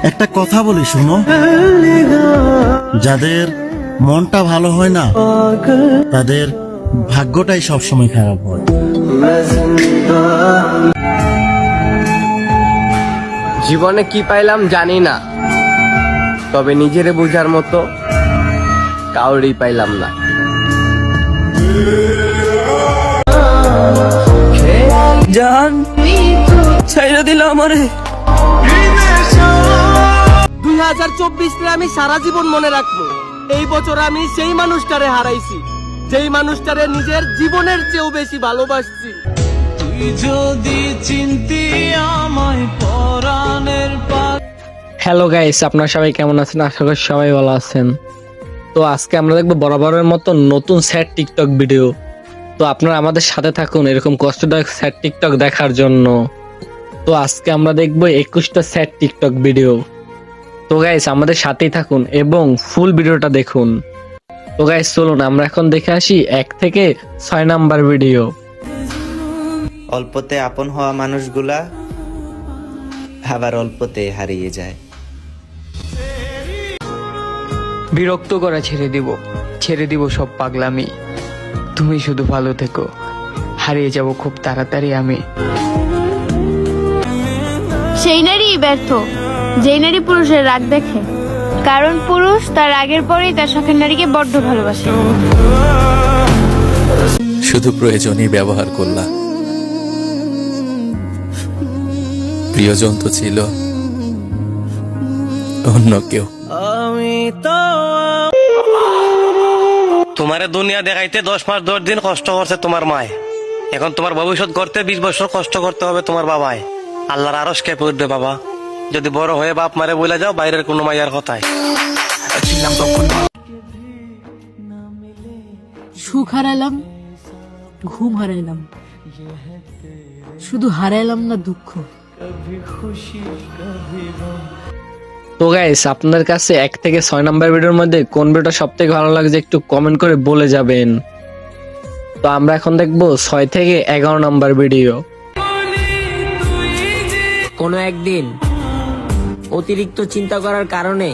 একটা কথা বলি শুনো, যাদের মনটা ভালো হয় না তাদের ভাগ্যটাই সবসময় খারাপ হয়। জীবনে কি পাইলাম জানি না, তবে নিজেরে বোঝার মতো কাউরেই পাইলাম না। জান ছাইড়া দিল আমারে। 2024 আমি সারা জীবন মনে রাখবো। এই বছর আমি সেই মানুষটারে হারাইছি, যেই মানুষটারে নিজের জীবনের চেয়েও বেশি ভালোবাসছি। তুই যদি চিনতি আমায় পরাণের পাল। হ্যালো গাইস, আপনারা সবাই কেমন আছেন? আশা করি সবাই ভালো আছেন। তো আজকে আমরা দেখবো বরাবরের মতো নতুন স্যাড টিকটক ভিডিও। তো আপনারা আমাদের সাথে থাকুন এরকম কষ্টদায়ক স্যাড টিকটক দেখার জন্য। তো আজকে আমরা দেখবো 21টা স্যাড টিকটক ভিডিও। তো গাইস আমাদের সাথেই থাকুন এবং ফুল ভিডিওটা দেখুন। তো গাইস চলুন আমরা এখন দেখে আসি 1 থেকে 6 নাম্বার ভিডিও। অল্পতে আপন হওয়া মানুষগুলা আবার অল্পতে হারিয়ে যায়। বিরক্ত করা ছেড়ে দিব সব পাগলামি। তুমি শুধু ভালো থেকো, হারিয়ে যাব খুব তাড়াতাড়ি আমি। সেই নারী ব্যর্থ যেই নারী পুরুষের রাগ দেখে, কারণ পুরুষ তার রাগের পরেই তার শখের নারীকে বড্ড ভালোবাসে। শুধু প্রয়োজনই ব্যবহার করলা, প্রিয়জন তো ছিল অন্য কেউ। তোমারে দুনিয়া দেখাইতে 10 মাস 10 দিন কষ্ট করছে তোমার মায়, এখন তোমার ভবিষ্যৎ করতে 20 বছর কষ্ট করতে হবে তোমার বাবায়। আল্লাহর আরশ কেঁপে উঠবে বাবা, যদি বড় হয়ে বাপ মারে বলে যাও বাইরের কোনো মাইয়ার কথায়। সুখ হারাইলাম, ঘুম হারাইলাম, শুধু হারাইলাম না দুঃখ। তো গাইস আপনাদের কাছে 1 থেকে 6 নাম্বার ভিডিওর মধ্যে কোন ভিডিওটা সবথেকে ভালো লাগছে একটু কমেন্ট করে বলে যাবেন। তো আমরা এখন দেখবো 6 থেকে 11 নাম্বার ভিডিও। কোনো একদিন অতিরিক্ত চিন্তা করার কারণে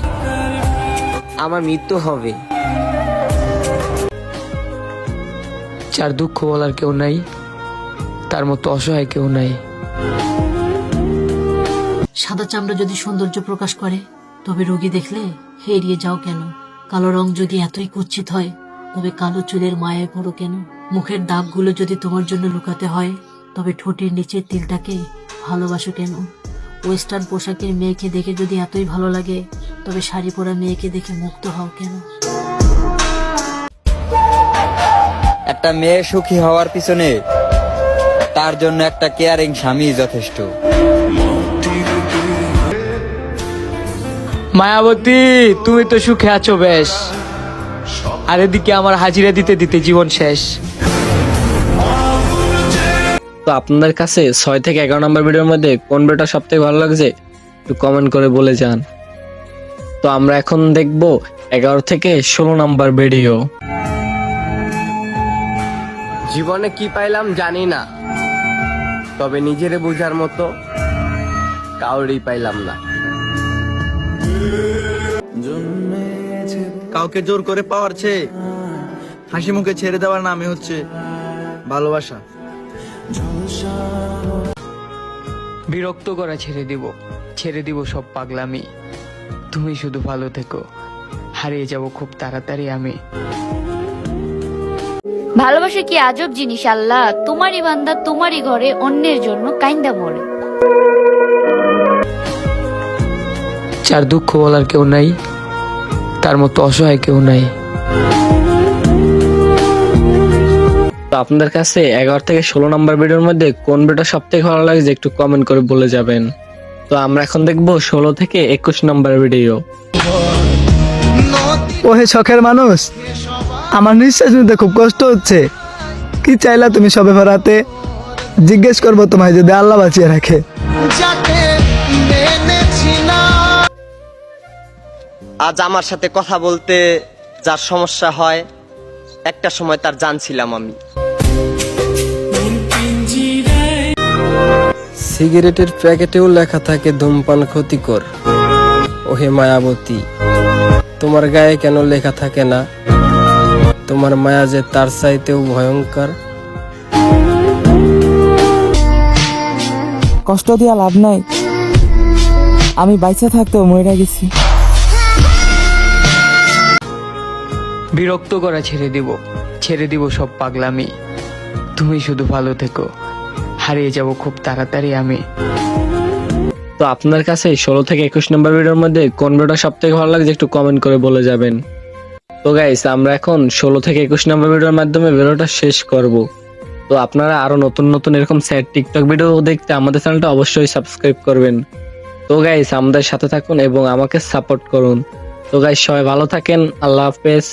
আমার মৃত্যু হবে। যার দুঃখ বলার কেউ নাই, তার মতো অসহায় কেউ নাই। সাদা চামড়া যদি সৌন্দর্য প্রকাশ করে, তবে রোগী দেখলে এড়িয়ে যাও কেন? কালো রং যদি এতই কুৎসিত হয়, তবে কালো চুলের মায়ায় পড়ো কেন? মুখের দাগগুলো যদি তোমার জন্য লুকাতে হয়, তবে ঠোঁটের নিচের তিলটাকে ভালোবাসো কেন? ওয়েস্টার্ন পোশাকের মেয়েকে দেখে যদি এতই ভালো লাগে, তবে শাড়ি পরা মেয়েকে দেখে মুগ্ধ হও কেন? একটা মেয়ে সুখী হওয়ার পিছনে তার জন্য একটা কেয়ারিং স্বামী যথেষ্ট। মায়াবতী, তুমি তো সুখে আছো বেশ, আর এদিকে আমার হাজিরা দিতে দিতে জীবন শেষ। তো আপনাদের কাছে 6 থেকে 11 নাম্বার ভিডিওর মধ্যে কোন ভিডিওটা সবথেকে ভালো লাগছে একটু কমেন্ট করে বলে যান। তো আমরা এখন দেখবো 11 থেকে 16 নাম্বার ভিডিও। জীবনে কি পাইলাম জানি না, তবে নিজেরে বোঝার মতো কাউরেই পাইলাম না। কাউকে জোর করে পাওয়ার চেয়ে হাসি মুখে ছেড়ে দেওয়ার নামই হচ্ছে ভালোবাসা। বিরক্ত করা ছেড়ে দিব সব পাগলামি। তুমি শুধু ভালো থেকো, হারিয়ে যাব খুব তাড়াতাড়ি আমি। ভালোবাসা কি আজব জিনিস আল্লাহ, তোমারই বান্দা তোমারই ঘরে অন্যের জন্য কাইন্দা মরে। যার দুঃখ বলার কেউ নাই, তার মতো অসহায় কেউ নাই। তো আপনাদের কাছে 11 থেকে 16 নাম্বার ভিডিওর মধ্যে কোন ভিডিওটা সবথেকে ভালো লাগছে একটু কমেন্ট করে বলে যাবেন। তো আমরা এখন দেখবো 16 থেকে 21 নাম্বার ভিডিও। ওহে শখের মানুষ, আমার নিঃশ্বাস নিতে খুব কষ্ট হচ্ছে। কি চাইলা তুমি সবে ভরাতে? জিজ্ঞেস করবো তোমায় যদি আল্লাহ বাঁচিয়ে রাখে। আজ আমার সাথে কথা বলতে যার সমস্যা হয়, একটা সময় তার জানছিলাম আমি। সিগারেটের প্যাকেটেও লেখা থাকে ধূমপান ক্ষতিকর, ওহে মায়াবতী, তোমার গায়ে কেন লেখা থাকে না তোমার মায়া যে তার চাইতেও ভয়ঙ্কর? কষ্ট দিয়া লাভ নাই, আমি বাইচা থাকতেও মরে গেছি। বিরক্ত করা ছেড়ে দিব সব পাগলামি। তুমি শুধু ভালো থেকো, হারিয়ে যাব খুব তাড়াতাড়ি আমি। তো আপনার কাছে 16 থেকে 21 নম্বর ভিডিওর মধ্যে কোন ভিডিওটা সব থেকে ভালো লাগছে একটু কমেন্ট করে বলে যাবেন। তো গাইস, আমরা এখন 16 থেকে 21 নম্বর ভিডিওর মাধ্যমে ভিডিওটা শেষ করব। তো আপনারা আরো নতুন নতুন এরকম স্যাড টিকটক ভিডিও দেখতে আমাদের চ্যানেলটা অবশ্যই সাবস্ক্রাইব করবেন। তো গাইস, আমাদের সাথে থাকুন এবং আমাকে সাপোর্ট করুন। তো গাইস, সবাই ভালো থাকেন, আল্লাহ হাফেজ।